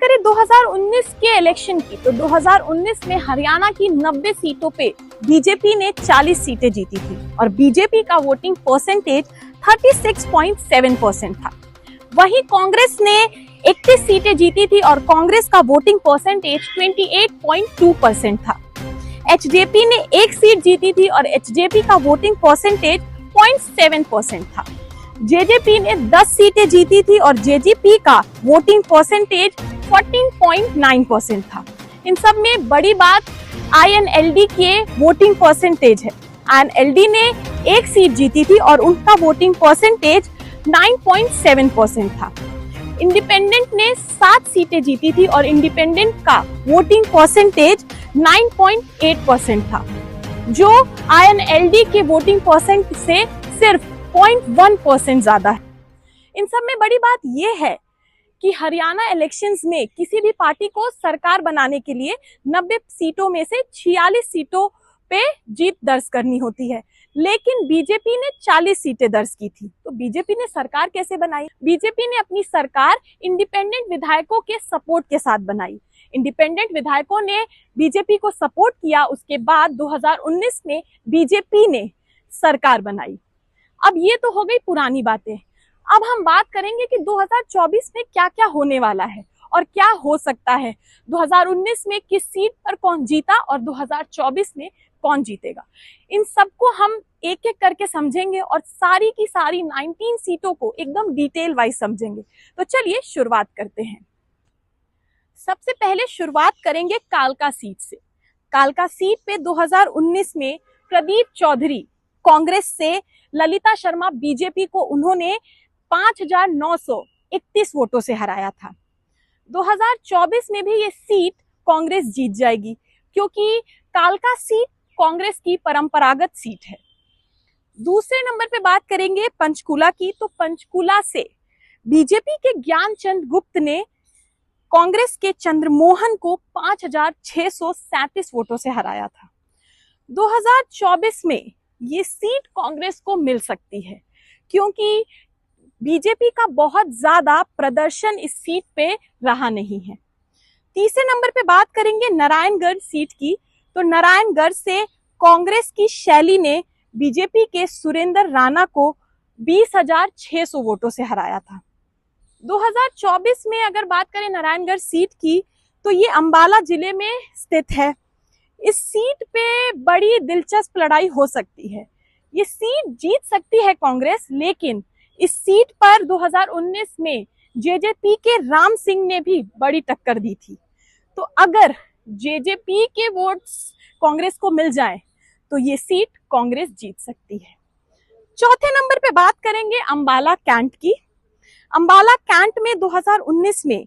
करें 2019 के इलेक्शन की, तो 2019 में हरियाणा की 90 सीटों पे बीजेपी ने 40 सीटें जीती थी और बीजेपी का वोटिंग परसेंटेज 36.7% था। वहीं कांग्रेस ने 31 सीटें जीती थी और कांग्रेस का वोटिंग परसेंटेज 28.2% था। एचजेपी ने 1 सीट जीती थी और एचजेपी का वोटिंग परसेंटेज 0.7% था। जेजेपी ने 10 सीटें जीती थी और जेजेपी का वोटिंग परसेंटेज 14.9% था। इन सब में बड़ी बात आईएनएलडी के वोटिंग परसेंटेज है। आईएनएलडी ने 1 सीट जीती थी और उनका वोटिंग परसेंटेज 9.7% था। इंडिपेंडेंट ने 7 सीटें जीती थी और इंडिपेंडेंट का वोटिंग परसेंटेज 9.8% था, जो आईएनएलडी के वोटिंग परसेंट से सिर्फ 0.1% ज्यादा है। इन सब में बड़ी बात यह है कि हरियाणा इलेक्शंस में किसी भी पार्टी को सरकार बनाने के लिए 90 सीटों में से 46 सीटों पे जीत दर्ज करनी होती है, लेकिन बीजेपी ने 40 सीटें दर्ज की थी। तो बीजेपी ने सरकार कैसे बनाई? बीजेपी ने अपनी सरकार इंडिपेंडेंट विधायकों के सपोर्ट के साथ बनाई। इंडिपेंडेंट विधायकों ने बीजेपी को सपोर्ट किया। उसके बाद 2019 में बीजेपी ने सरकार बनाई। अब ये तो हो गई पुरानी बातें। अब हम बात करेंगे कि 2024 में क्या क्या होने वाला है और क्या हो सकता है। 2019 में किस सीट पर कौन जीता और 2024 में कौन जीतेगा, इन सबको हम एक एक करके समझेंगे और सारी की सारी 19 सीटों को एकदम डिटेल वाइज समझेंगे। तो चलिए शुरुआत करते हैं। सबसे पहले शुरुआत करेंगे कालका सीट से। कालका सीट पे 2019 में प्रदीप चौधरी कांग्रेस से, ललिता शर्मा बीजेपी को उन्होंने 5,931 वोटों से हराया था। 2024 में भी ये सीट कांग्रेस जीत जाएगी, क्योंकि कालका सीट कांग्रेस की परंपरागत सीट है। दूसरे नंबर पे बात करेंगे पंचकुला की। तो पंचकुला से बीजेपी के ज्ञानचंद गुप्त ने कांग्रेस के चंद्रमोहन को 5,637 वोटों से हराया था। 2024 में ये सीट कांग्रेस को मिल सकती है, क्योंकि बीजेपी का बहुत ज्यादा प्रदर्शन इस सीट पे रहा नहीं है। तीसरे नंबर पे बात करेंगे नारायणगढ़ सीट की। तो नारायणगढ़ से कांग्रेस की शैली ने बीजेपी के सुरेंद्र राणा को 20,600 वोटों से हराया था। 2024 में अगर बात करें नारायणगढ़ सीट की, तो ये अंबाला जिले में स्थित है। इस सीट पे बड़ी दिलचस्प लड़ाई हो सकती है। ये सीट जीत सकती है कांग्रेस, लेकिन इस सीट पर 2019 में जेजेपी के राम सिंह ने भी बड़ी टक्कर दी थी। तो अगर जेजेपी के वोट्स कांग्रेस को मिल जाए तो ये सीट कांग्रेस जीत सकती है। चौथे नंबर पे बात करेंगे अंबाला कैंट की। अंबाला कैंट में 2019 में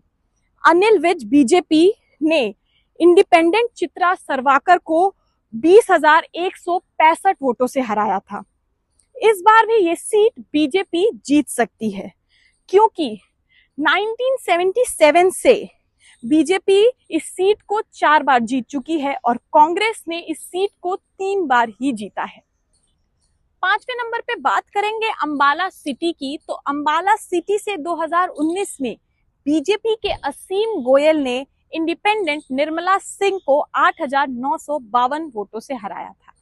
अनिल विज बीजेपी ने इंडिपेंडेंट चित्रा सरवाकर को 20,165 वोटों से हराया था। इस बार भी ये सीट बीजेपी जीत सकती है, क्योंकि 1977 से बीजेपी इस सीट को 4 बार जीत चुकी है और कांग्रेस ने इस सीट को 3 बार ही जीता है। पांचवें नंबर पे बात करेंगे अंबाला सिटी की। तो अंबाला सिटी से 2019 में बीजेपी के असीम गोयल ने इंडिपेंडेंट निर्मला सिंह को 8,952 वोटों से हराया था।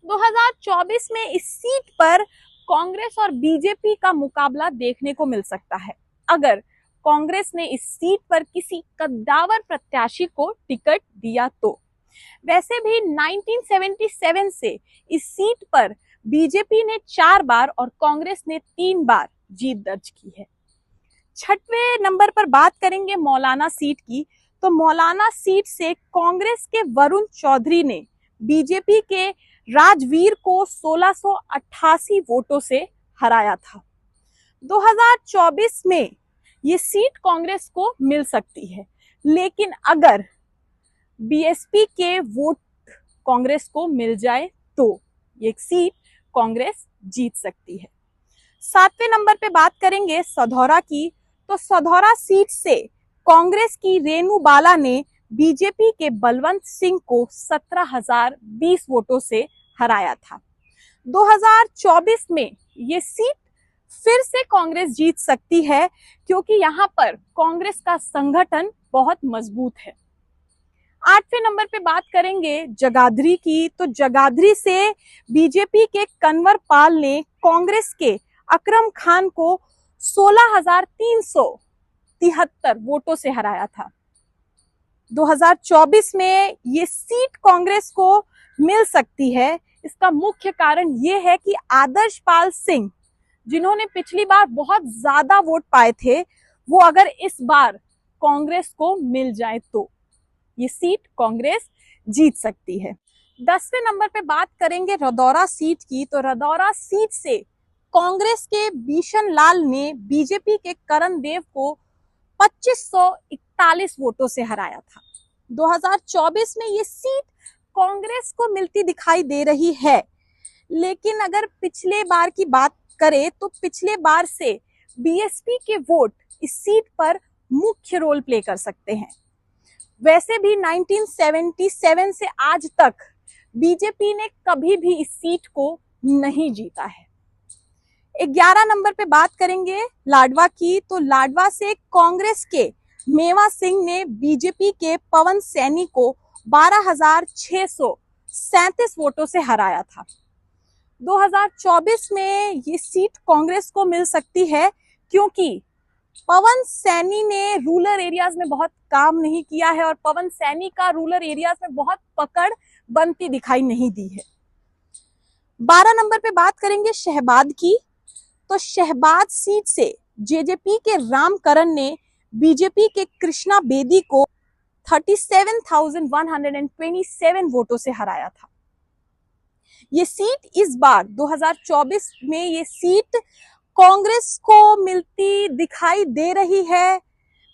2024 में इस सीट पर कांग्रेस और बीजेपी का मुकाबला देखने को मिल सकता है, अगर कांग्रेस ने इस सीट पर किसी कद्दावर प्रत्याशी को टिकट दिया तो। वैसे भी 1977 से इस सीट पर बीजेपी ने 4 बार और कांग्रेस ने 3 बार जीत दर्ज की है। छठवें नंबर पर बात करेंगे मौलाना सीट की। तो मौलाना सीट से कांग्रेस के वरुण चौधरी ने बीजेपी के राजवीर को 1688 वोटों से हराया था। 2024 में ये सीट कांग्रेस को मिल सकती है, लेकिन अगर बीएसपी के वोट कांग्रेस को मिल जाए तो ये सीट कांग्रेस जीत सकती है। 7वें नंबर पे बात करेंगे सधौरा की। तो सधौरा सीट से कांग्रेस की रेणु बाला ने बीजेपी के बलवंत सिंह को 17,020 वोटों से हराया था। 2024 में ये सीट फिर से कांग्रेस जीत सकती है, क्योंकि यहाँ पर कांग्रेस का संगठन बहुत मजबूत है। 8वें नंबर पे बात करेंगे जगाधरी की, तो जगाधरी से बीजेपी के कन्वर पाल ने कांग्रेस के अकरम खान को 16,373 वोटों से हराया था। 2024 में ये सीट कांग्रेस को मिल सकती है। इसका मुख्य कारण ये है कि आदर्श पाल सिंह, जिन्होंने पिछली बार बहुत ज्यादा वोट पाए थे, वो अगर इस बार कांग्रेस को मिल जाए तो ये सीट कांग्रेस जीत सकती है। 10वें नंबर पे बात करेंगे रदौरा सीट की, तो रदौरा सीट से कांग्रेस के बीशन लाल ने बीजेपी के करण देव को 2541 वोटों से हराया था। 2024 में ये सीट कांग्रेस को मिलती दिखाई दे रही है, लेकिन अगर पिछले बार की बात करें तो पिछले बार से बीएसपी के वोट इस सीट पर मुख्य रोल प्ले कर सकते हैं। वैसे भी 1977 से आज तक बीजेपी ने कभी भी इस सीट को नहीं जीता है। 11 नंबर पे बात करेंगे लाडवा की, तो लाडवा से कांग्रेस के मेवा सिंह ने बीजेपी के पवन सैनी को 12,637 वोटों से हराया था। 2024 में ये सीट कांग्रेस को मिल सकती है, क्योंकि पवन सैनी ने रूरल एरियाज में बहुत काम नहीं किया है और पवन सैनी का रूरल एरियाज में बहुत पकड़ बनती दिखाई नहीं दी है। 12 नंबर पे बात करेंगे शहबाद की, तो शहबाद सीट से जेजेपी के रामकरण ने बीजेपी के कृष्णा बेदी को 37,127 वोटों से हराया था। ये सीट इस बार 2024 में ये सीट कांग्रेस को मिलती दिखाई दे रही है,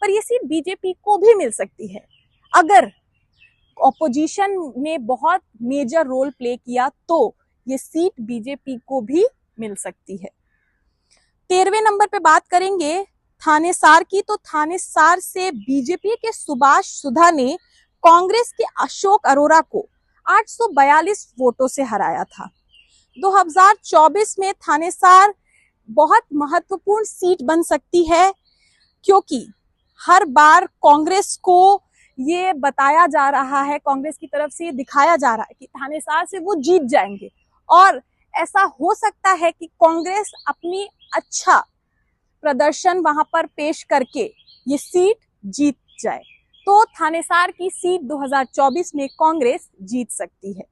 पर ये सीट बीजेपी को भी मिल सकती है अगर ऑपोजिशन ने बहुत मेजर रोल प्ले किया, तो ये सीट बीजेपी को भी मिल सकती है। 13वें नंबर पे बात करेंगे थानेसार की, तो थानेसार से बीजेपी के सुभाष सुधा ने कांग्रेस के अशोक अरोरा को 842 वोटों से हराया था। 2024 में थानेसार बहुत महत्वपूर्ण सीट बन सकती है, क्योंकि हर बार कांग्रेस को ये बताया जा रहा है, कांग्रेस की तरफ से ये दिखाया जा रहा है कि थानेसार से वो जीत जाएंगे, और ऐसा हो सकता है कि कांग्रेस अपनी अच्छा प्रदर्शन वहां पर पेश करके ये सीट जीत जाए, तो थानेसार की सीट 2024 में कांग्रेस जीत सकती है।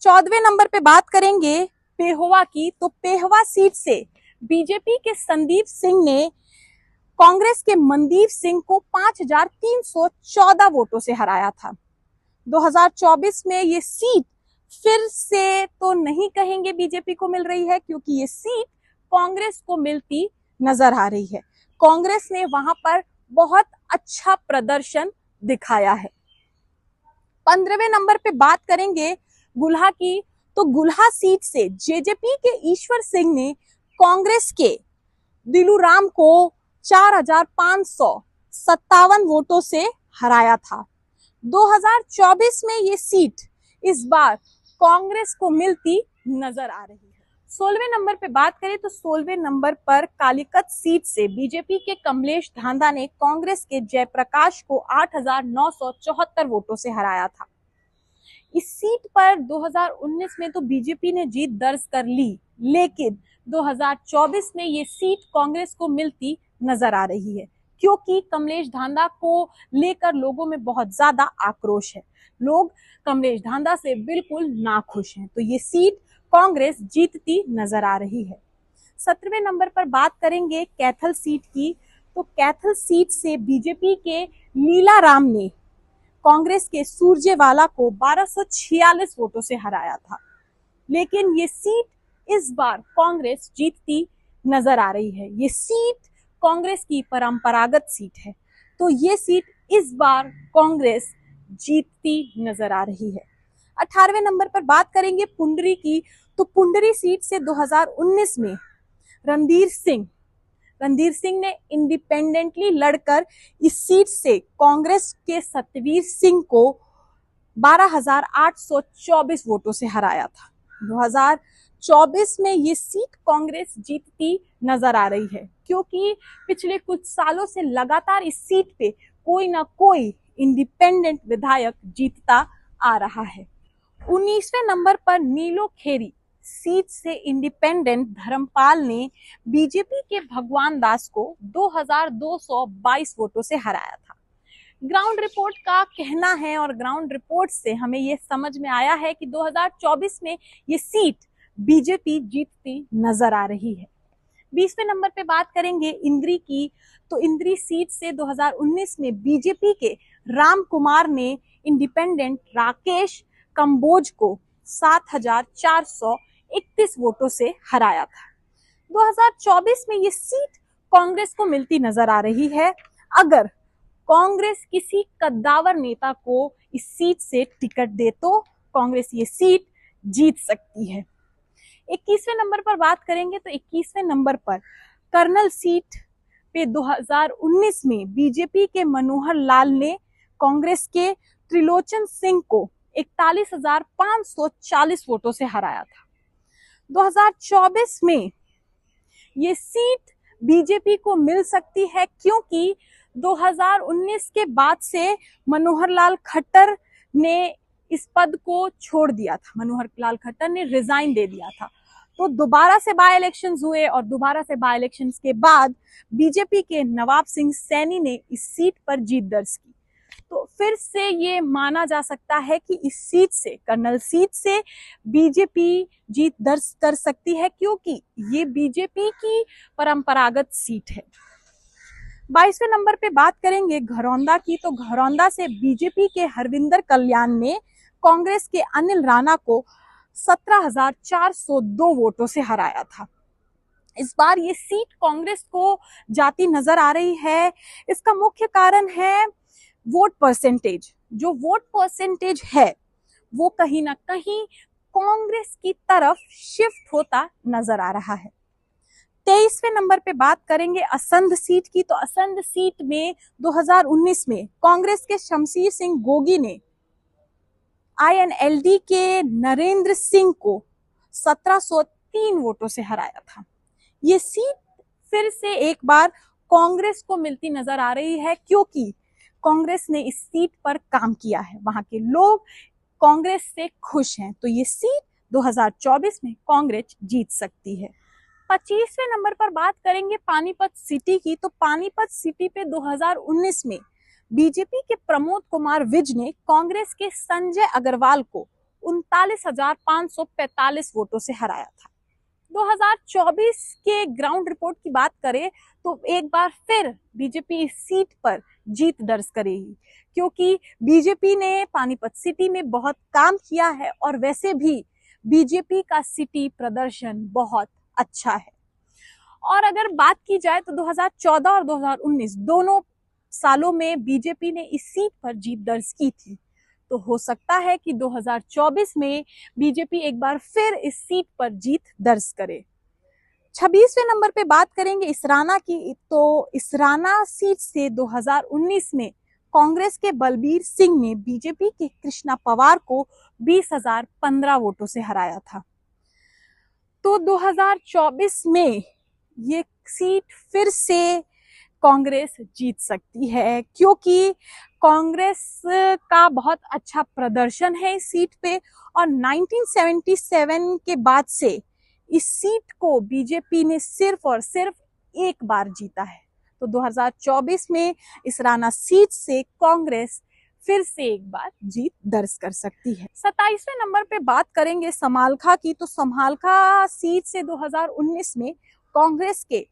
14वें नंबर पे बात करेंगे पेहोवा की, तो पेहोवा सीट से बीजेपी के संदीप सिंह ने कांग्रेस के मनदीप सिंह को 5,314 वोटों से हराया था। 2024 में ये सीट फिर से तो नहीं कहेंगे बीजेपी को मिल रही है, क्योंकि ये सीट कांग्रेस को मिलती नजर आ रही है। कांग्रेस ने वहां पर बहुत अच्छा प्रदर्शन दिखाया है। 15वें नंबर पे बात करेंगे गुल्हा की, तो गुल्हा सीट से जेजेपी के ईश्वर सिंह ने कांग्रेस के दिलूराम को 4,557 वोटों से हराया था। 2024 में ये सीट इस बार कांग्रेस को मिलती नजर आ रही है। 16वें नंबर पे बात करें तो 16वें नंबर पर कालीकत सीट से बीजेपी के कमलेश धांधा ने कांग्रेस के जयप्रकाश को 8,974 वोटों से हराया था। इस सीट पर 2019 में तो बीजेपी ने जीत दर्ज कर ली, लेकिन 2024 में ये सीट कांग्रेस को मिलती नजर आ रही है, क्योंकि कमलेश धांधा को लेकर लोगों में बहुत ज्यादा आक्रोश है। लोग कमलेश धांधा से बिल्कुल नाखुश हैं, तो ये सीट कांग्रेस जीतती नजर आ रही है। 17वें नंबर पर बात करेंगे कैथल सीट की, तो कैथल सीट से बीजेपी के लीला राम ने कांग्रेस के सूरजेवाला को 1246 वोटों से हराया था, लेकिन ये सीट इस बार कांग्रेस जीतती नजर आ रही है। ये सीट कांग्रेस की परंपरागत सीट है, तो ये सीट इस बार कांग्रेस जीतती नजर आ रही है। 18वें नंबर पर बात करेंगे पुंडरी की, तो पुंडरी सीट से 2019 में रणधीर सिंह ने इंडिपेंडेंटली लड़कर इस सीट से कांग्रेस के सतवीर सिंह को 12,824 वोटों से हराया था। 2024 में ये सीट कांग्रेस जीतती नजर आ रही है, क्योंकि पिछले कुछ सालों से लगातार इस सीट पे कोई ना कोई इंडिपेंडेंट विधायक जीतता आ रहा है। 19वें नंबर पर नीलोखेरी सीट से इंडिपेंडेंट धर्मपाल ने बीजेपी के भगवान दास को 2222 वोटों से हराया था। ग्राउंड रिपोर्ट का कहना है और ग्राउंड रिपोर्ट से हमें ये समझ में आया है कि 2024 में ये सीट बीजेपी जीतती नजर आ रही है। 20वें नंबर पे बात करेंगे इंद्री की, तो इंद्री सीट से 2019 में बीजेपी के राम कुमार ने इंडिपेंडेंट राकेश कंबोज को 7431 वोटों से हराया था। 2024 में ये सीट कांग्रेस को मिलती नजर आ रही है अगर कांग्रेस किसी कद्दावर नेता को इस सीट से टिकट दे तो कांग्रेस ये सीट जीत सकती है। 21वें नंबर पर बात करेंगे तो 21वें नंबर पर कर्नल सीट पे 2019 में बीजेपी के मनोहर लाल ने कांग्रेस के त्रिलोचन सिंह को 41,540 वोटों से हराया था। 2024 में ये सीट बीजेपी को मिल सकती है क्योंकि 2019 के बाद से मनोहर लाल खट्टर ने इस पद को छोड़ दिया था। मनोहर लाल खट्टर ने रिजाइन दे दिया था, तो दोबारा से बाय इलेक्शंस हुए और दोबारा से बाय इलेक्शंस के बाद बीजेपी के नवाब सिंह सैनी ने इस सीट पर जीत दर्ज की। तो फिर से ये माना जा सकता है कि इस सीट से, कर्नल सीट से बीजेपी जीत दर्ज कर सकती है क्योंकि ये बीजेपी की परंपरागत सीट है। 22वें नंबर पे बात करेंगे घरौंदा की, तो घरौंदा से बीजेपी के हरविंदर कल्याण ने कांग्रेस के अनिल राणा को 17,402 वोटों से हराया था। इस बार ये सीट कांग्रेस को जाती नजर आ रही है। इसका मुख्य कारण है वोट परसेंटेज। जो वोट परसेंटेज है वो कहीं ना कहीं कांग्रेस की तरफ शिफ्ट होता नजर आ रहा है। 23वें नंबर पे बात करेंगे असंध सीट की, तो असंध सीट में 2019 में कांग्रेस के शमशीर सिंह गोगी ने INLD के नरेंद्र सिंह को 1703 वोटों से हराया था। ये सीट फिर से एक बार कांग्रेस को मिलती नजर आ रही है क्योंकि कांग्रेस ने इस सीट पर काम किया है, वहां के लोग कांग्रेस से खुश हैं, तो ये सीट 2024 में कांग्रेस जीत सकती है। 25वें नंबर पर बात करेंगे पानीपत सिटी की, तो पानीपत सिटी पे 2019 में बीजेपी के प्रमोद कुमार विज ने कांग्रेस के संजय अग्रवाल को 39,545 वोटों से हराया था। 2024 के ग्राउंड रिपोर्ट की बात करें तो एक बार फिर बीजेपी इस सीट पर जीत दर्ज करेगी क्योंकि बीजेपी ने पानीपत सिटी में बहुत काम किया है और वैसे भी बीजेपी का सिटी प्रदर्शन बहुत अच्छा है। और अगर बात की जाए तो 2014 और 2019 दोनों सालों में बीजेपी ने इस सीट पर जीत दर्ज की थी, तो हो सकता है कि 2024 में बीजेपी एक बार फिर इस सीट पर जीत दर्ज करे। 26वें नंबर पे बात करेंगे इसराना की, तो इसराना सीट से 2019 में कांग्रेस के बलबीर सिंह ने बीजेपी के कृष्णा पवार को 20,015 वोटों से हराया था। तो 2024 में ये सीट फिर से कांग्रेस जीत सकती है क्योंकि कांग्रेस का बहुत अच्छा प्रदर्शन है इस सीट पे और 1977 के बाद से इस सीट को बीजेपी ने सिर्फ और सिर्फ एक बार जीता है। तो 2024 में इसराना सीट से कांग्रेस फिर से एक बार जीत दर्ज कर सकती है। 27वें नंबर पे बात करेंगे समालखा की, तो समालखा सीट से 2019 में कांग्रेस के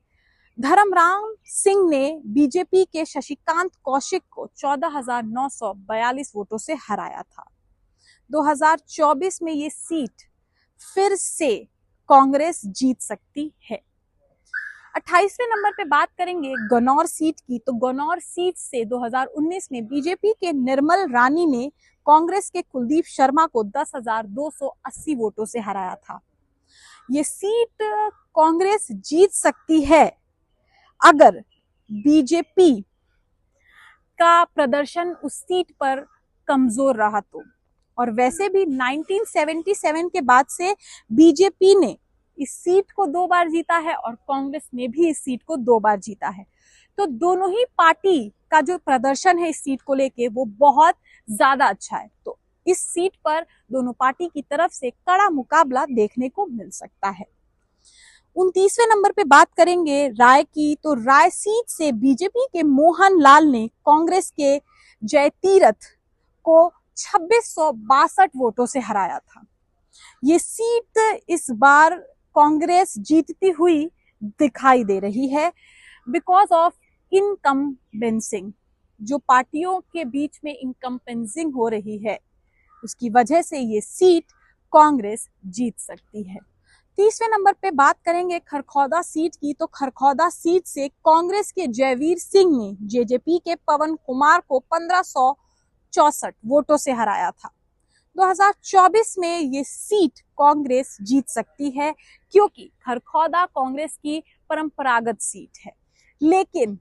धर्मराम सिंह ने बीजेपी के शशिकांत कौशिक को 14,942 वोटों से हराया था। 2024 में ये सीट फिर से कांग्रेस जीत सकती है। 28वें नंबर पे बात करेंगे गनौर सीट की, तो गनौर सीट से 2019 में बीजेपी के निर्मल रानी ने कांग्रेस के कुलदीप शर्मा को 10,280 वोटों से हराया था। ये सीट कांग्रेस जीत सकती है अगर बीजेपी का प्रदर्शन उस सीट पर कमजोर रहा तो, और वैसे भी 1977 के बाद से बीजेपी ने इस सीट को 2 बार जीता है और कांग्रेस ने भी इस सीट को 2 बार जीता है। तो दोनों ही पार्टी का जो प्रदर्शन है इस सीट को लेके वो बहुत ज्यादा अच्छा है। तो इस सीट पर दोनों पार्टी की तरफ से कड़ा मुकाबला देखने को मिल सकता है। 29वें नंबर पे बात करेंगे राय की, तो राय सीट से बीजेपी के मोहन लाल ने कांग्रेस के जयतीरथ को 2662 वोटों से हराया था। ये सीट इस बार कांग्रेस जीतती हुई दिखाई दे रही है बिकॉज ऑफ इनकम्बेंसिंग। जो पार्टियों के बीच में इनकम्बेंसिंग हो रही है उसकी वजह से ये सीट कांग्रेस जीत सकती है। 30वें नंबर पे बात करेंगे खरखौदा सीट की, तो खरखौदा सीट से कांग्रेस के जयवीर सिंह ने जेजेपी के पवन कुमार को 1564 वोटों से हराया था। 2024 में ये सीट कांग्रेस जीत सकती है क्योंकि खरखौदा कांग्रेस की परंपरागत सीट है, लेकिन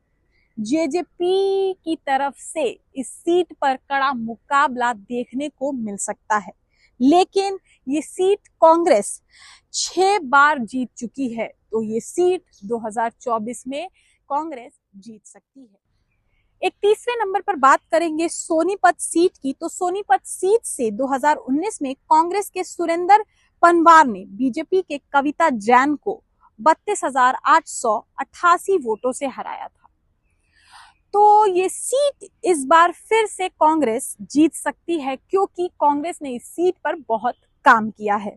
जेजेपी की तरफ से इस सीट पर कड़ा मुकाबला देखने को मिल सकता है। लेकिन ये सीट कांग्रेस 6 बार जीत चुकी है, तो ये सीट 2024 में कांग्रेस जीत सकती है। 31वें नंबर पर बात करेंगे सोनीपत सीट की, तो सोनीपत सीट से 2019 में कांग्रेस के सुरेंद्र पनवार ने बीजेपी के कविता जैन को 32,888 वोटों से हराया था। तो ये सीट इस बार फिर से कांग्रेस जीत सकती है क्योंकि कांग्रेस ने इस सीट पर बहुत काम किया है।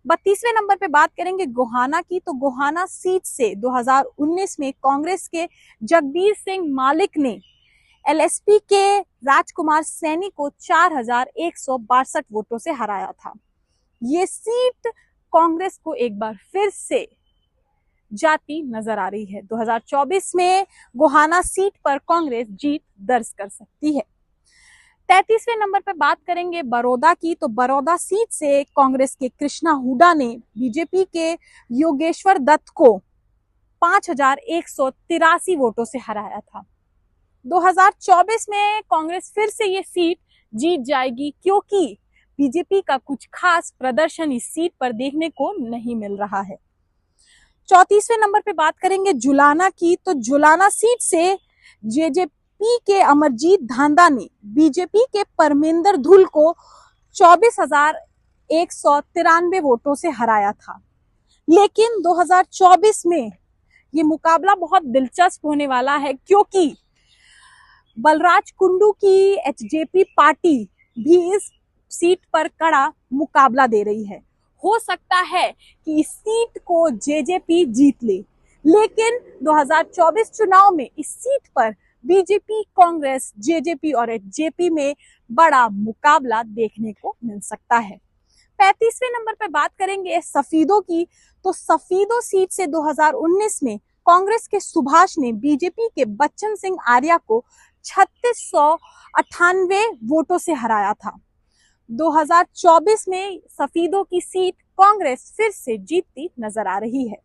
32वें नंबर पे बात करेंगे गोहाना की, तो गोहाना सीट से 2019 में कांग्रेस के जगबीर सिंह मालिक ने एलएसपी के राजकुमार सैनी को 4162 वोटों से हराया था। ये सीट कांग्रेस को एक बार फिर से जाती नजर आ रही है। 2024 में गोहाना सीट पर कांग्रेस जीत दर्ज कर सकती है। 33वें नंबर पर बात करेंगे बड़ौदा की, तो बड़ौदा सीट से कांग्रेस के कृष्णा हुड्डा ने बीजेपी के योगेश्वर दत्त को 5183 वोटों से हराया था। 2024 में कांग्रेस फिर से ये सीट जीत जाएगी क्योंकि बीजेपी का कुछ खास प्रदर्शन इस सीट पर देखने को नहीं मिल रहा है। 34वें नंबर पे बात करेंगे जुलाना की, तो जुलाना सीट से जेजेपी के अमरजीत धांधा ने बीजेपी के परमेंद्र धुल को 24,193 वोटों से हराया था। लेकिन 2024 में ये मुकाबला बहुत दिलचस्प होने वाला है क्योंकि बलराज कुंडू की एचजेपी पार्टी भी इस सीट पर कड़ा मुकाबला दे रही है। हो सकता है कि इस सीट को जेजेपी जीत ले, लेकिन 2024 चुनाव में इस सीट पर बीजेपी, कांग्रेस, जेजेपी और एचजेपी में बड़ा मुकाबला देखने को मिल सकता है। 35वें नंबर पर बात करेंगे सफीदों की, तो सफीदों सीट से 2019 में कांग्रेस के सुभाष ने बीजेपी के बच्चन सिंह आर्या को 3698 वोटों से हराया था। 2024 में सफीदों की सीट कांग्रेस फिर से जीतती नजर आ रही है।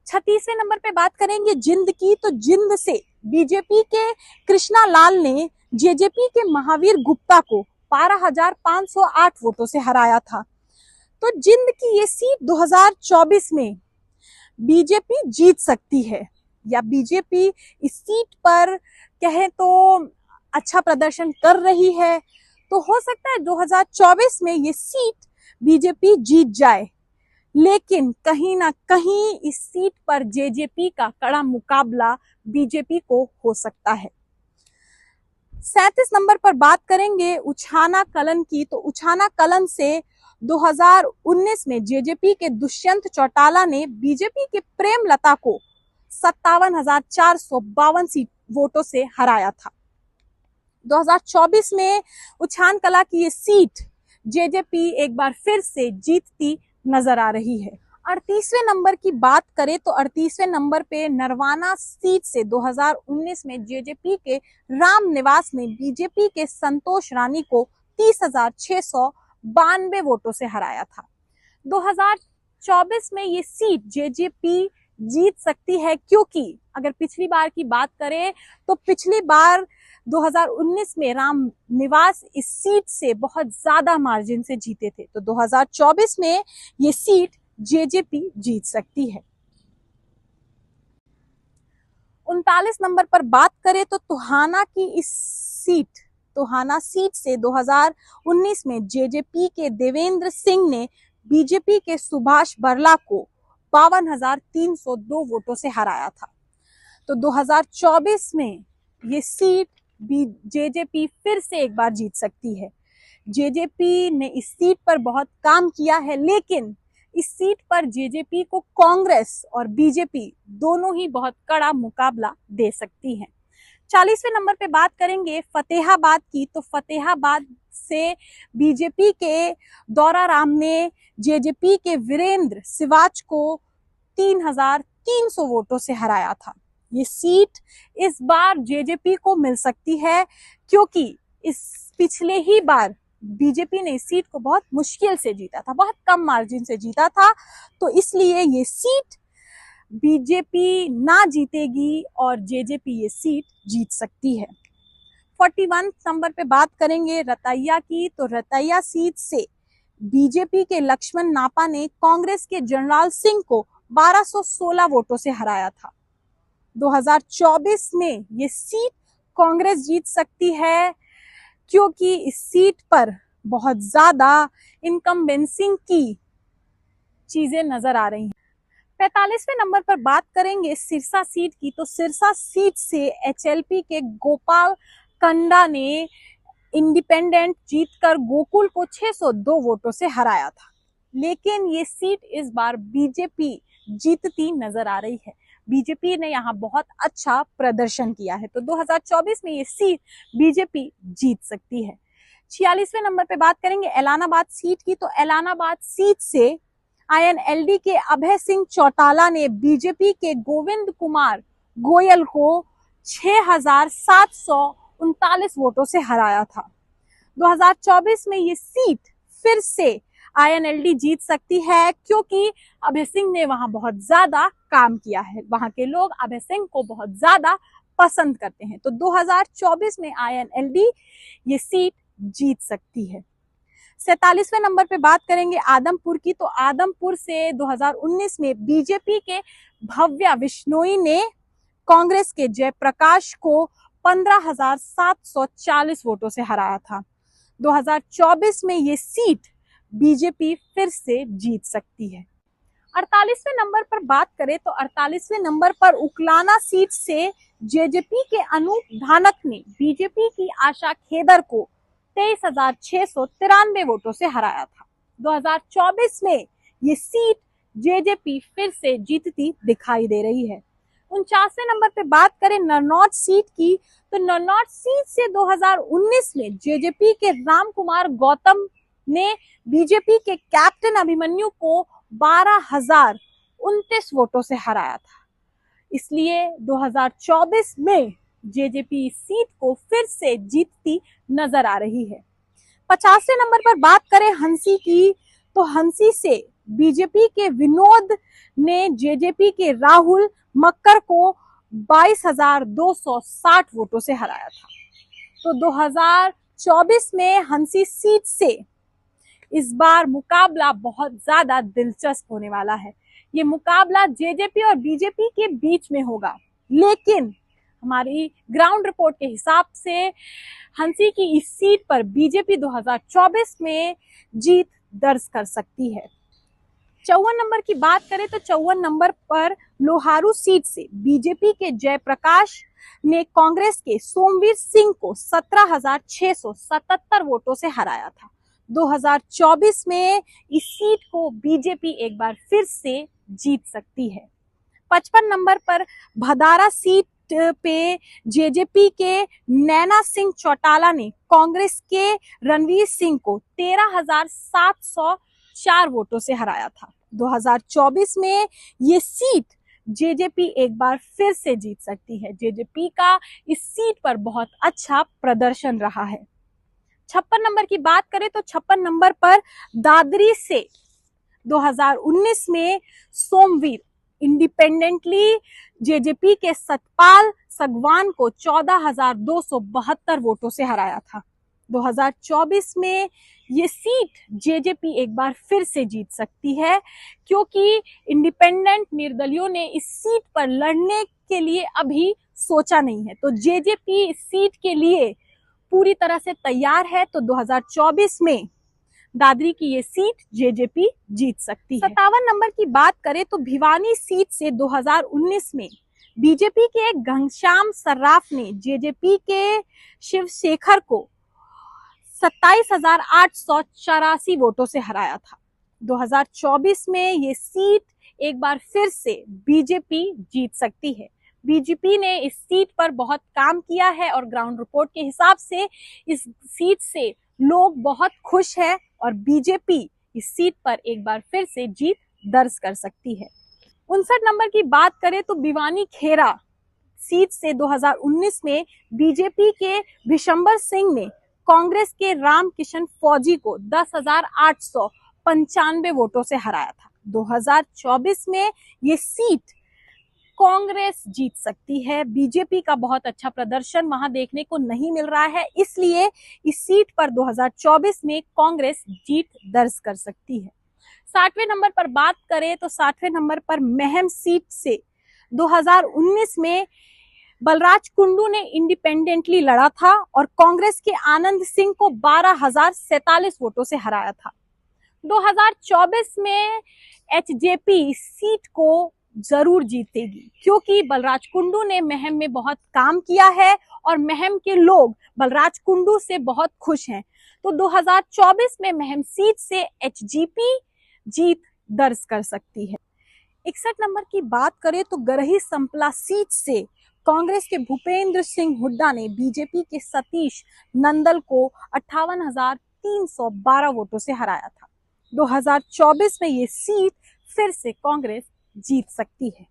36वें नंबर पे बात करेंगे जिंद की, तो जिंद से बीजेपी के कृष्णा लाल ने जेजेपी के महावीर गुप्ता को 12,508 वोटों से हराया था। तो जिंद की ये सीट 2024 में बीजेपी जीत सकती है या बीजेपी इस सीट पर कहे तो अच्छा प्रदर्शन कर रही है, तो हो सकता है 2024 में ये सीट बीजेपी जीत जाए, लेकिन कहीं ना कहीं इस सीट पर जेजेपी का कड़ा मुकाबला बीजेपी को हो सकता है। 37 नंबर पर बात करेंगे उछाना कलन की, तो उछाना कलन से 2019 में जेजेपी के दुष्यंत चौटाला ने बीजेपी के प्रेमलता को 57,452 वोटों से हराया था। 2024 में उछान कला की ये सीट जेजेपी एक बार फिर से जीतती नजर आ रही है। 38वें नंबर की बात करें तो 38वें नंबर पे नरवाना सीट से 2019 में जेजेपी के राम निवास ने बीजेपी के संतोष रानी को 30,692 वोटों से हराया था। 2024 में ये सीट जेजेपी जीत सकती है क्योंकि अगर पिछली बार की बात करें तो पिछली बार 2019 में राम निवास इस सीट से बहुत ज्यादा मार्जिन से जीते थे, तो 2024 में ये सीट जेजेपी जीत सकती है। 39 नंबर पर बात करें तो टोहाना सीट से 2019 में जेजेपी के देवेंद्र सिंह ने बीजेपी के सुभाष बरला को 52,302 वोटों से हराया था। तो 2024 में ये सीट जेजेपी फिर से एक बार जीत सकती है। जेजेपी ने इस सीट पर बहुत काम किया है, लेकिन इस सीट पर जेजेपी को कांग्रेस और बीजेपी दोनों ही बहुत कड़ा मुकाबला दे सकती हैं। 40वें नंबर पे बात करेंगे फतेहाबाद की, तो फतेहाबाद से बीजेपी के दौरा राम ने जेजेपी के वीरेंद्र सिवाच को 3,300 वोटों से हराया था। ये सीट इस बार जेजेपी को मिल सकती है, क्योंकि इस पिछले ही बार बीजेपी ने इस सीट को बहुत मुश्किल से जीता था, बहुत कम मार्जिन से जीता था। तो इसलिए ये सीट बीजेपी ना जीतेगी और जेजेपी ये सीट जीत सकती है। 41 नंबर पे बात करेंगे रतैया की, तो रतैया सीट से बीजेपी के लक्ष्मण नापा ने कांग्रेस के जनरल सिंह को 1216 वोटों से हराया था। 2024 में ये सीट कांग्रेस जीत सकती है, क्योंकि इस सीट पर बहुत ज्यादा इनकम्बेंसिंग की चीजें नजर आ रही हैं। 45वें नंबर पर बात करेंगे सिरसा सीट की, तो सिरसा सीट से एचएलपी के गोपाल कंडा ने इंडिपेंडेंट जीतकर गोकुल को 602 वोटों से हराया था। लेकिन ये सीट इस बार बीजेपी जीतती नजर आ रही है। बीजेपी ने यहाँ बहुत अच्छा प्रदर्शन किया है, तो 2024 में ये सीट बीजेपी जीत सकती है। 46वें नंबर पे बात करेंगे एलानाबाद सीट की, तो एलानाबाद सीट से आईएनएलडी के अभय सिंह चौटाला ने बीजेपी के गोविंद कुमार गोयल को 6,739 वोटों से हराया था। 2024 में ये सीट फिर से आईएनएलडी जीत सकती है, क्योंकि अभय सिंह ने वहां बहुत ज्यादा काम किया है। वहां के लोग अभय सिंह को बहुत ज्यादा पसंद करते हैं। तो 2024 में आईएनएलडी ये सीट जीत सकती है। 47वें नंबर पे बात करेंगे आदमपुर की, तो आदमपुर से 2019 में बीजेपी के भव्या विश्नोई ने कांग्रेस के जयप्रकाश को 15,740 वोटों से हराया था। 2024 में ये सीट बीजेपी फिर से जीत सकती है। 48वें नंबर पर बात करें तो 48वें नंबर पर उकलाना सीट से जेजेपी के अनूप धानक ने बीजेपी की आशा खेदर को 23,693 वोटों से हराया था। 2024 में ये सीट जेजेपी फिर से जीतती दिखाई दे रही है। 49वें नंबर पे बात करें नरनौत सीट की, तो नरनौत सीट से 2019 में जेजेपी के राम कुमार गौतम ने बीजेपी के कैप्टन अभिमन्यु को 12,029 वोटों से हराया था। इसलिए 2024 में जेजेपी सीट को फिर से जीतती नजर आ रही है। 50वें नंबर पर बात करें हंसी की, तो हंसी से बीजेपी के विनोद ने जेजेपी के राहुल मक्कर को 22,260 वोटों से हराया था। तो 2024 में हंसी सीट से इस बार मुकाबला बहुत ज्यादा दिलचस्प होने वाला है। ये मुकाबला जेजेपी और बीजेपी के बीच में होगा, लेकिन हमारी ग्राउंड रिपोर्ट के हिसाब से हंसी की इस सीट पर बीजेपी 2024 में जीत दर्ज कर सकती है। 54 नंबर की बात करें तो 54 नंबर पर लोहारू सीट से बीजेपी के जयप्रकाश ने कांग्रेस के सोमवीर सिंह को 17,677 वोटों से हराया था। 2024 में इस सीट को बीजेपी एक बार फिर से जीत सकती है। 55 नंबर पर भदारा सीट पे जेजेपी के नैना सिंह चौटाला ने कांग्रेस के रणवीर सिंह को 13,704 वोटों से हराया था। 2024 में ये सीट जेजेपी एक बार फिर से जीत सकती है। जेजेपी का इस सीट पर बहुत अच्छा प्रदर्शन रहा है। 56 नंबर की बात करें तो 56 नंबर पर दादरी से 2019 में सोमवीर इंडिपेंडेंटली जेजेपी के सतपाल सगवान को 14,272 वोटों से हराया था। 2024 में ये सीट जेजेपी एक बार फिर से जीत सकती है, क्योंकि इंडिपेंडेंट निर्दलियों ने इस सीट पर लड़ने के लिए अभी सोचा नहीं है। तो जेजेपी इस सीट के लिए पूरी तरह से तैयार है। तो 2024 में दादरी की ये सीट जेजेपी जीत सकती है। 57 नंबर की बात करें तो भिवानी सीट से 2019 में बीजेपी के घनश्याम सर्राफ ने जेजेपी के शिवशेखर को 27,884 वोटों से हराया था। 2024 में ये सीट एक बार फिर से बीजेपी जीत सकती है। बीजेपी ने इस सीट पर बहुत काम किया है और ग्राउंड रिपोर्ट के हिसाब से इस सीट से लोग बहुत खुश हैं और बीजेपी इस सीट पर एक बार फिर से जीत दर्ज कर सकती है। 59 नंबर की बात करें तो भिवानी खेरा सीट से 2019 में बीजेपी के विशंबर सिंह ने कांग्रेस के रामकिशन फौजी को 10,895 वोटों से हराया था। 2024 में ये सीट कांग्रेस जीत सकती है। बीजेपी का बहुत अच्छा प्रदर्शन वहां देखने को नहीं मिल रहा है, इसलिए इस सीट पर 2024 में कांग्रेस जीत दर्ज कर सकती है। 60वें नंबर पर बात करें तो 60वें नंबर पर महम सीट से 2019 में बलराज कुंडू ने इंडिपेंडेंटली लड़ा था और कांग्रेस के आनंद सिंह को 12,047 वोटों से हराया था। 2024 में एचजेपी सीट को जरूर जीतेगी, क्योंकि बलराज कुंडू ने महम में बहुत काम किया है और महम के लोग बलराज कुंडू से बहुत खुश हैं। तो 2024 में महम सीट से एचजीपी जीत दर्ज कर सकती है। 61 नंबर की बात करें तो गरही संपला सीट से कांग्रेस के भूपेंद्र सिंह हुड्डा ने बीजेपी के सतीश नंदल को 58,312 वोटों से हराया था। 2024 में ये सीट फिर से कांग्रेस जीत सकती है।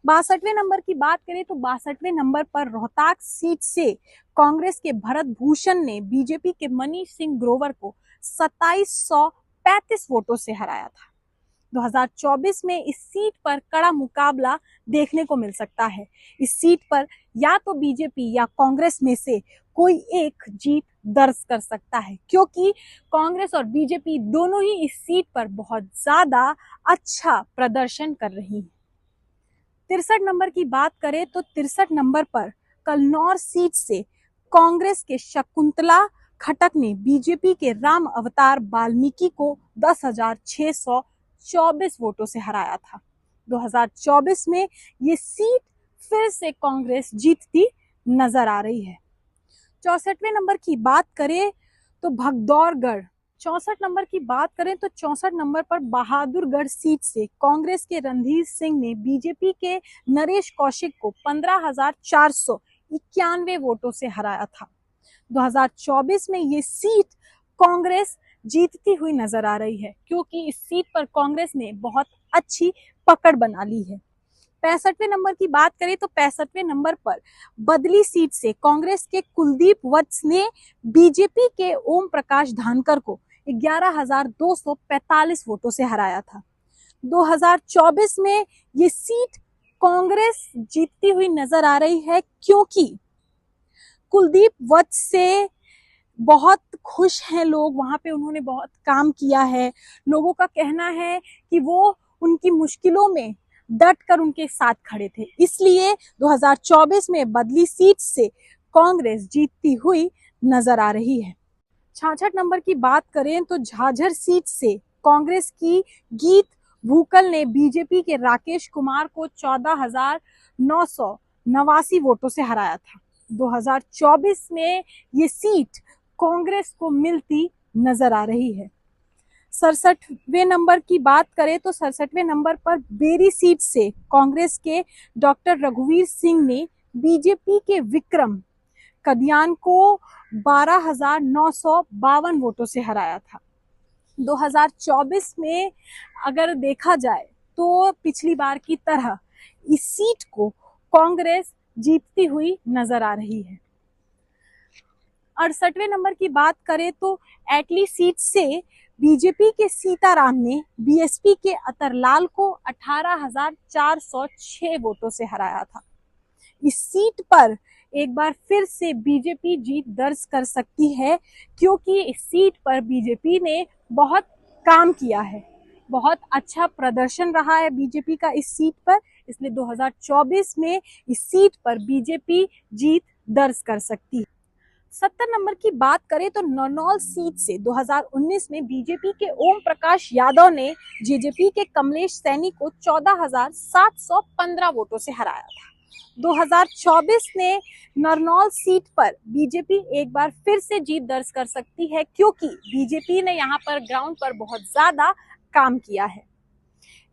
62वें नंबर की बात करें तो 62वें नंबर पर रोहताक सीट से कांग्रेस के भरत भूषण ने बीजेपी के मनीष सिंह ग्रोवर को 2735 वोटों से हराया था। 2024 में इस सीट पर कड़ा मुकाबला देखने को मिल सकता है। इस सीट पर या तो बीजेपी या कांग्रेस में से कोई एक जीत दर्ज कर सकता है, क्योंकि कांग्रेस और बीजेपी दोनों ही इस सीट पर बहुत ज्यादा अच्छा प्रदर्शन कर रही हैं। 63 नंबर की बात करें तो 63 नंबर पर कलनौर सीट से कांग्रेस के शकुंतला खटक ने बीजेपी के राम अवतार वाल्मीकि को 10,624 वोटों से हराया था। 2024 में ये सीट फिर से कांग्रेस जीतती नजर आ रही है। 64वें नंबर की बात करें तो भगदौरगढ़ 64 नंबर की बात करें तो 64 नंबर पर बहादुरगढ़ सीट से कांग्रेस के रणधीर सिंह ने बीजेपी के नरेश कौशिक को 15,491 वोटों से हराया था। 2024 में ये सीट कांग्रेस जीतती हुई नजर आ रही है, क्योंकि इस सीट पर कांग्रेस ने बहुत अच्छी पकड़ बना ली है। 65वें नंबर की बात करें तो 65वें नंबर पर बदली सीट से कांग्रेस के कुलदीप वत्स ने बीजेपी के ओम प्रकाश धानकर को 11,245 वोटों से हराया था। 2024 में ये सीट कांग्रेस जीतती हुई नजर आ रही है, क्योंकि कुलदीप वत्स से बहुत खुश हैं लोग, वहां पे उन्होंने बहुत काम किया है। लोगों का कहना है कि वो उनकी मुश्किलों में डट कर उनके साथ खड़े थे, इसलिए 2024 में बदली सीट से कांग्रेस जीतती हुई नजर आ रही है। 66 नंबर की बात करें तो झाझर सीट से कांग्रेस की गीत भूकल ने बीजेपी के राकेश कुमार को 14,989 वोटों से हराया था। 2024 में ये सीट कांग्रेस को मिलती नजर आ रही है। 67वें नंबर की बात करें तो 67वें नंबर पर बेरी सीट से कांग्रेस के डॉक्टर रघुवीर सिंह ने बीजेपी के विक्रम कदियान को 12,952 वोटों से हराया था। 2024 में अगर देखा जाए तो पिछली बार की तरह इस सीट को कांग्रेस जीतती हुई नजर आ रही है। 68वें नंबर की बात करें तो एटली सीट से बीजेपी के सीताराम ने बीएसपी के अतरलाल को 18,406 वोटों से हराया था। इस सीट पर एक बार फिर से बीजेपी जीत दर्ज कर सकती है, क्योंकि इस सीट पर बीजेपी ने बहुत काम किया है, बहुत अच्छा प्रदर्शन रहा है बीजेपी का इस सीट पर। इसलिए 2024 में इस सीट पर बीजेपी जीत दर्ज कर सकती है। 70 नंबर की बात करें तो नरनौल सीट से 2019 में बीजेपी के ओम प्रकाश यादव ने जेजेपी के कमलेश सैनी को 14,715 वोटों से हराया था। 2024 में नरनौल सीट पर बीजेपी एक बार फिर से जीत दर्ज कर सकती है, क्योंकि बीजेपी ने यहाँ पर ग्राउंड पर बहुत ज्यादा काम किया है।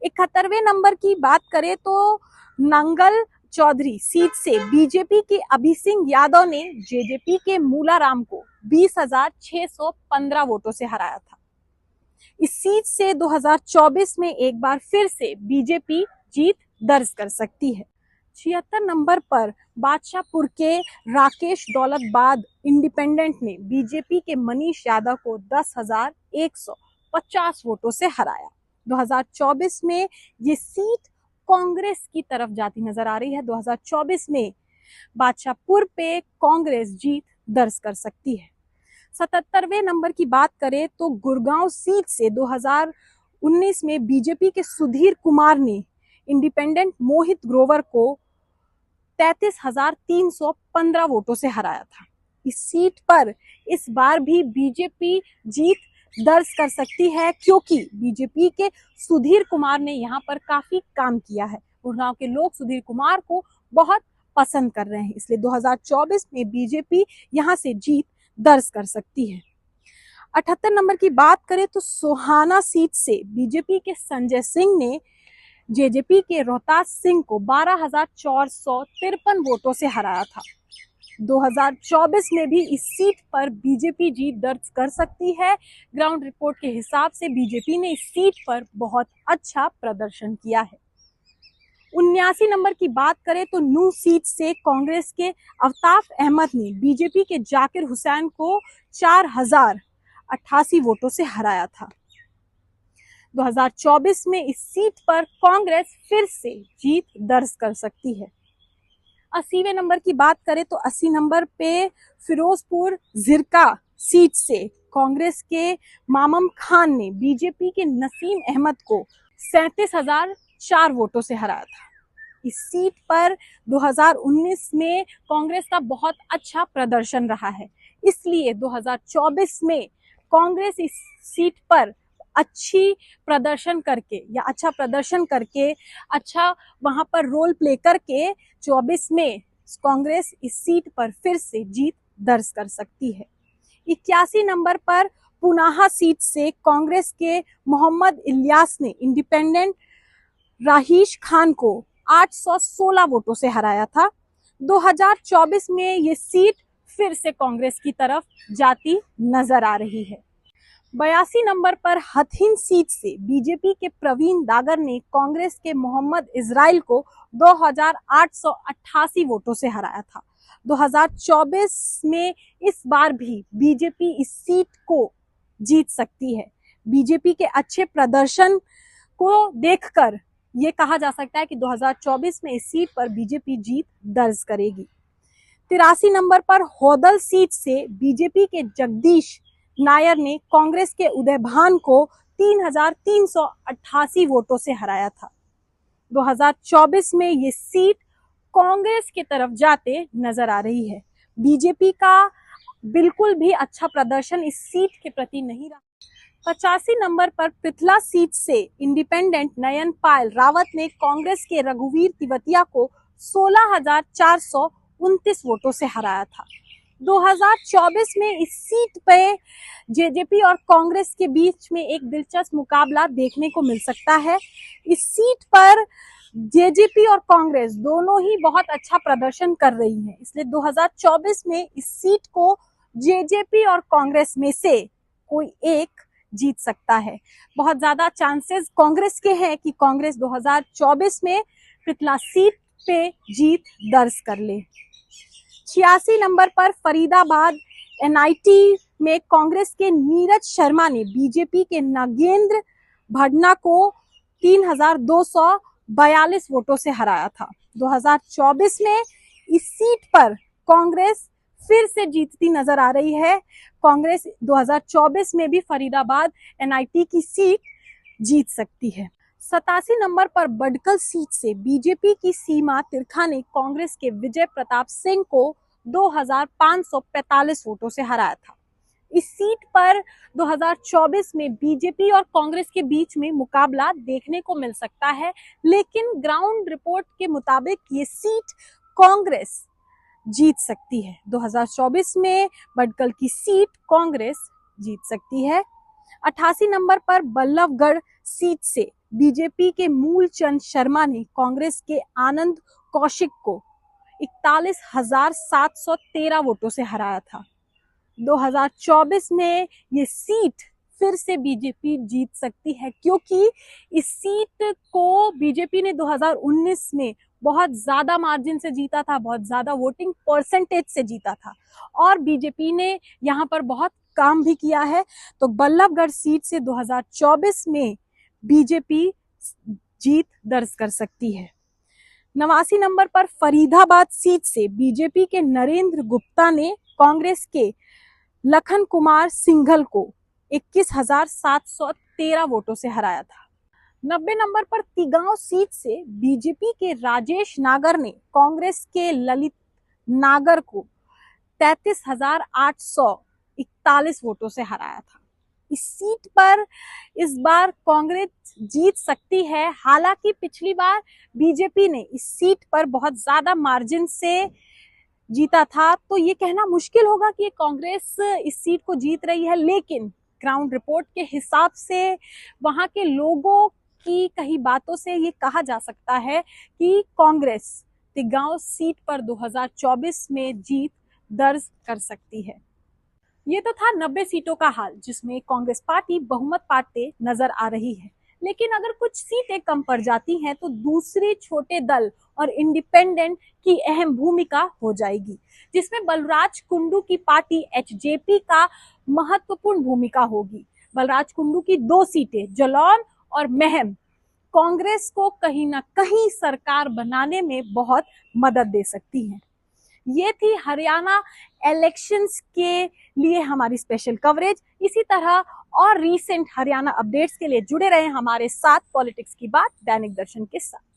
71वें नंबर की बात करें तो नंगल चौधरी सीट से बीजेपी के अभी सिंह यादव ने जेजेपी के मूलाराम को 20,615 वोटों से हराया था। इस सीट से 2024 में एक बार फिर से बीजेपी जीत दर्ज कर सकती है। 76 नंबर पर बादशाहपुर के राकेश दौलतबाद इंडिपेंडेंट ने बीजेपी के मनीष यादव को 10,150 वोटों से हराया। 2024 में ये सीट कांग्रेस की तरफ जाती नजर आ रही है। 2024 में बादशाहपुर पे कांग्रेस जीत दर्ज कर सकती है। 77वें नंबर की बात करें तो गुड़गांव सीट से 2019 में बीजेपी के सुधीर कुमार ने इंडिपेंडेंट मोहित ग्रोवर को 33,315 वोटों से हराया था। इस सीट पर इस बार भी बीजेपी जीत दर्ज कर सकती है, क्योंकि बीजेपी के सुधीर कुमार ने यहाँ पर काफी काम किया है। गुड़गांव के लोग सुधीर कुमार को बहुत पसंद कर रहे हैं, इसलिए 2024 में बीजेपी यहाँ से जीत दर्ज कर सकती है। 78 नंबर की बात करें तो सोहाना सीट से बीजेपी के संजय सिंह ने जेजेपी के रोहतास सिंह को 12,453 वोटों से हराया था। 2024 में भी इस सीट पर बीजेपी जीत दर्ज कर सकती है। ग्राउंड रिपोर्ट के हिसाब से बीजेपी ने इस सीट पर बहुत अच्छा प्रदर्शन किया है। 79 नंबर की बात करें तो नूह सीट से कांग्रेस के अल्ताफ अहमद ने बीजेपी के जाकिर हुसैन को 4,088 वोटों से हराया था। 2024 में इस सीट पर कांग्रेस फिर से जीत दर्ज कर सकती है। 80वें नंबर की बात करें तो 80 नंबर पे फिरोजपुर जिरका सीट से कांग्रेस के मामम खान ने बीजेपी के नसीम अहमद को 37,004 वोटों से हराया था। इस सीट पर 2019 में कांग्रेस का बहुत अच्छा प्रदर्शन रहा है, इसलिए 2024 में कांग्रेस इस सीट पर अच्छा प्रदर्शन करके अच्छा वहां पर रोल प्ले करके 24 में कांग्रेस इस सीट पर फिर से जीत दर्ज कर सकती है। 81 नंबर पर पुनाहा सीट से कांग्रेस के मोहम्मद इलियास ने इंडिपेंडेंट राहीश खान को 816 वोटों से हराया था। 2024 में ये सीट फिर से कांग्रेस की तरफ जाती नजर आ रही है। 82 नंबर पर हथीन सीट से बीजेपी के प्रवीण दागर ने कांग्रेस के मोहम्मद इजराइल को 2,888 वोटों से हराया था। 2024 में इस बार भी बीजेपी इस सीट को जीत सकती है। बीजेपी के अच्छे प्रदर्शन को देखकर ये कहा जा सकता है कि 2024 में इस सीट पर बीजेपी जीत दर्ज करेगी। 83 नंबर पर होदल सीट से बीजेपी के जगदीश नायर ने कांग्रेस के उदय भान को 3,388 वोटों से हराया था। 2024 में ये सीट कांग्रेस की तरफ जाते नजर आ रही है। बीजेपी का बिल्कुल भी अच्छा प्रदर्शन इस सीट के प्रति नहीं रहा। 85 नंबर पर पृथला सीट से इंडिपेंडेंट नयन पायल रावत ने कांग्रेस के रघुवीर तिवतिया को 16,429 वोटों से हराया था। 2024 में इस सीट पे जेजेपी और कांग्रेस के बीच में एक दिलचस्प मुकाबला देखने को मिल सकता है। इस सीट पर जेजेपी और कांग्रेस दोनों ही बहुत अच्छा प्रदर्शन कर रही हैं, इसलिए 2024 में इस सीट को जेजेपी और कांग्रेस में से कोई एक जीत सकता है। बहुत ज्यादा चांसेस कांग्रेस के हैं कि कांग्रेस 2024 में पृथला सीट पे जीत दर्ज कर ले। 86 नंबर पर फरीदाबाद एनआईटी में कांग्रेस के नीरज शर्मा ने बीजेपी के नागेंद्र भड़ना को 3,242 वोटों से हराया था। 2024 में इस सीट पर कांग्रेस फिर से जीतती नजर आ रही है। कांग्रेस 2024 में भी फरीदाबाद एनआईटी की सीट जीत सकती है। 87 नंबर पर बडकल सीट से बीजेपी की सीमा तिरखा ने कांग्रेस के विजय प्रताप सिंह को 2545 वोटों से हराया था। इस सीट पर 2024 में बीजेपी और कांग्रेस के बीच में मुकाबला देखने को मिल सकता है, लेकिन ग्राउंड रिपोर्ट के मुताबिक ये सीट कांग्रेस जीत सकती है। 2024 में बडकल की सीट कांग्रेस जीत सकती है। 88 नंबर पर बल्लभगढ़ सीट से बीजेपी के मूलचंद शर्मा ने कांग्रेस के आनंद कौशिक को 41,713 वोटों से हराया था। 2024 में ये सीट फिर से बीजेपी जीत सकती है, क्योंकि इस सीट को बीजेपी ने 2019 में बहुत ज्यादा मार्जिन से जीता था, बहुत ज्यादा वोटिंग परसेंटेज से जीता था और बीजेपी ने यहाँ पर बहुत काम भी किया है। तो बल्लभगढ़ सीट से 2024 में बीजेपी जीत दर्ज कर सकती है। 89 नंबर पर फरीदाबाद सीट से बीजेपी के नरेंद्र गुप्ता ने कांग्रेस के लखन कुमार सिंघल को 21,713 वोटों से हराया था। 90 नंबर पर तिगांव सीट से बीजेपी के राजेश नागर ने कांग्रेस के ललित नागर को 33,841 वोटों से हराया था। इस सीट पर इस बार कांग्रेस जीत सकती है। हालांकि पिछली बार बीजेपी ने इस सीट पर बहुत ज्यादा मार्जिन से जीता था, तो ये कहना मुश्किल होगा कि कांग्रेस इस सीट को जीत रही है, लेकिन ग्राउंड रिपोर्ट के हिसाब से वहां के लोगों की कई बातों से ये कहा जा सकता है कि कांग्रेस तिगांव सीट पर 2024 में जीत दर्ज कर सकती है। ये तो था 90 सीटों का हाल, जिसमें कांग्रेस पार्टी बहुमत पाते नजर आ रही है। लेकिन अगर कुछ सीटें कम पड़ जाती हैं तो दूसरे छोटे दल और इंडिपेंडेंट की अहम भूमिका हो जाएगी, जिसमें बलराज कुंडू की पार्टी एचजेपी का महत्वपूर्ण भूमिका होगी। बलराज कुंडू की 2 सीटें जलौन और महम कांग्रेस को कहीं ना कहीं सरकार बनाने में बहुत मदद दे सकती हैं। ये थी हरियाणा इलेक्शंस के लिए हमारी स्पेशल कवरेज। इसी तरह और रीसेंट हरियाणा अपडेट्स के लिए जुड़े रहे हमारे साथ पॉलिटिक्स की बात दैनिक दर्शन के साथ।